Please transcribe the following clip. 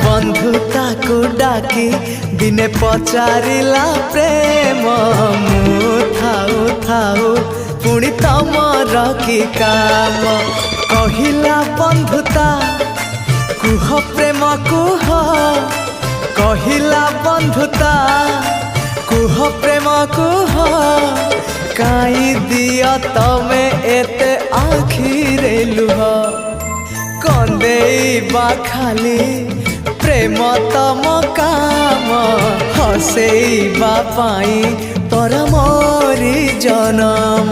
बंधुता को डाकी दिने पचारिला प्रेम मु थाऊ थाऊ पुणी तमर की काम कहिला बंधुता कुह प्रेम कुह कहिला बंधुता कुह प्रेम कुह काई दिया तमे एते आखिरे लुह कंदेबा खाली प्रेम तम काम हसेबा पाई तोर मोरी जनम।